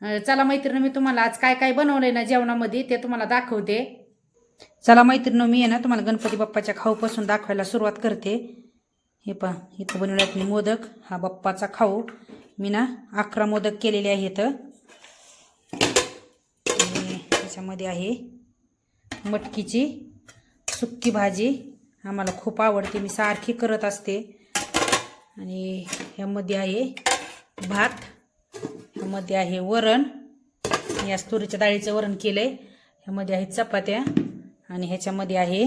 चला मैत्रिणी, मी तुम्हाला आज काय काय बनवलंय ना जेवणामध्ये ते तुम्हाला दाखवते. चला मैत्रिणी, मी आहे ना तुम्हाला गणपती बाप्पाच्या खाऊपासून दाखवायला सुरुवात करते. हे पहा, इथं बनवल्यात मी मोदक. हा बाप्पाचा खाऊ. मी ना 11 मोदक केलेले आहेत. त्याच्यामध्ये आहे मटकीची सुक्की भाजी. आम्हाला खूप आवडते, मी सारखी करत असते. आणि ह्यामध्ये आहे भात, ह्यामध्ये आहे वरण, या तुरीच्या डाळीचं वरण केलंय. ह्यामध्ये आहे चपात्या आणि ह्याच्यामध्ये आहे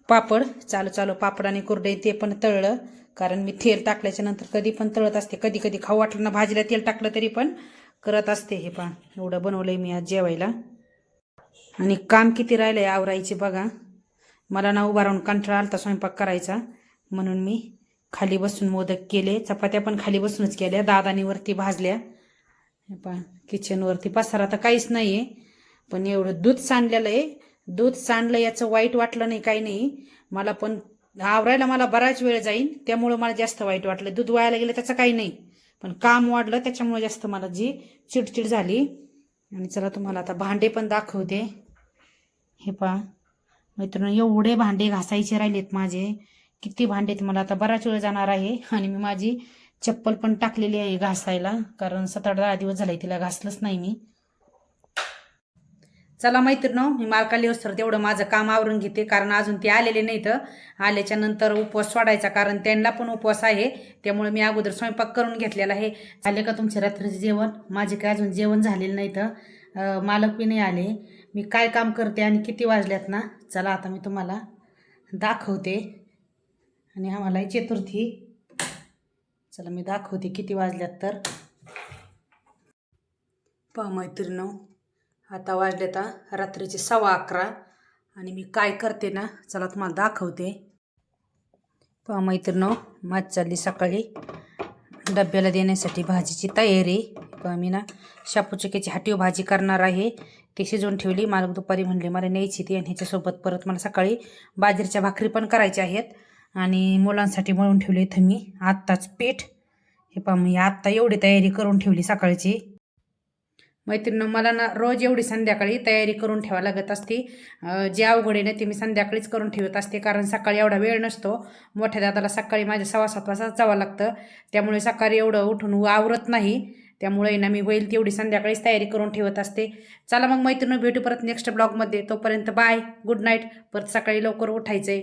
पापड. चालू पापड आणि कुरडे ते पण तळलं, कारण मी तेल टाकल्याच्या नंतर कधी पण तळत असते. कधी कधी खाऊ वाटलं ना भाजीला तेल टाकलं तरी पण करत असते. हे पहा, एवढं बनवलंय मी आज जेवायला. आणि काम किती राहिलंय आवरायचे बघा. मला ना उभा राहून कंटाळा आलता स्वयंपाक करायचा, म्हणून मी खाली बसून मोदक केले. चपात्या पण खाली बसूनच केल्या, दादानी वरती भाजल्या. पण किचनवरती पसारा तर काहीच नाही आहे, पण एवढं दूध सांडलेलं आहे. दूध सांडलं याचं वाईट वाटलं नाही, काही नाही मला, पण आवरायला मला बराच वेळ जाईल, त्यामुळं मला जास्त वाईट वाटलं. दूध वायाला गेलं त्याचं काही नाही, पण काम वाढलं त्याच्यामुळे जास्त मला जी चिडचिड झाली. आणि चला तुम्हाला आता भांडे पण दाखवते. हे पहा मैत्रिणी, एवढे भांडे घासायचे राहिलेत माझे. किती भांडेत, मला आता बराच वेळ जाणार आहे. आणि मी माझी चप्पल पण टाकलेली आहे घासायला, कारण 7-8-10 दिवस झाले तिला घासलंच नाही मी. चला मैत्रिणी, मी मालकाली तर तेवढं माझं काम आवरून घेते, कारण अजून ते आलेले नाहीत. आल्याच्या नंतर उपवास सोडायचा, कारण त्यांना पण उपवास आहे. त्यामुळे मी अगोदर स्वयंपाक करून घेतलेला आहे. झाले का तुमचे रात्रीचे जेवण? माझे काय अजून जेवण झालेलं नाही, तर मालक बी नाही आले. मी काय काम करते आणि किती वाजल्यात ना, चला आता मी तुम्हाला दाखवते. आणि आम्हाला चतुर्थी, चला मी दाखवते किती वाजल्यात. तर पहा मैत्रिणी, आता वाजलेत रात्रीचे 11:15. आणि मी काय करते ना, चला तुम्हाला दाखवते. पहा मैत्रिणी, माझ चालली सकाळी डब्याला देण्यासाठी भाजीची तयारी. पहा मी ना शापू चक्याची हाटीव भाजी करणार आहे. ती शिजवून ठेवली. मला दुपारी म्हणले मला न्यायची ती, आणि ह्याच्यासोबत परत मला सकाळी बाजरीच्या भाकरी पण करायच्या आहेत. आणि मुलांसाठी मळून ठेवले इथं मी आत्ताच पीठ. हे पहा, मी आत्ता एवढी तयारी करून ठेवली सकाळची. मैत्रिणी, मला ना रोज एवढी संध्याकाळी तयारी करून ठेवावी लागत असते. जे अवघड आहे ना ते मी संध्याकाळीच करून ठेवत असते, कारण सकाळी एवढा वेळ नसतो. मोठ्या दादाला सकाळी माझ्या 6:15 वाजताच जावं लागतं, त्यामुळे सकाळी एवढं उठून आवरत नाही. त्यामुळे ना मी होईल तेवढी संध्याकाळीच तयारी करून ठेवत असते. चला मग मैत्रिणी, भेटू परत नेक्स्ट ब्लॉगमध्ये. तोपर्यंत बाय, गुड नाईट. परत सकाळी लवकर उठायचंय.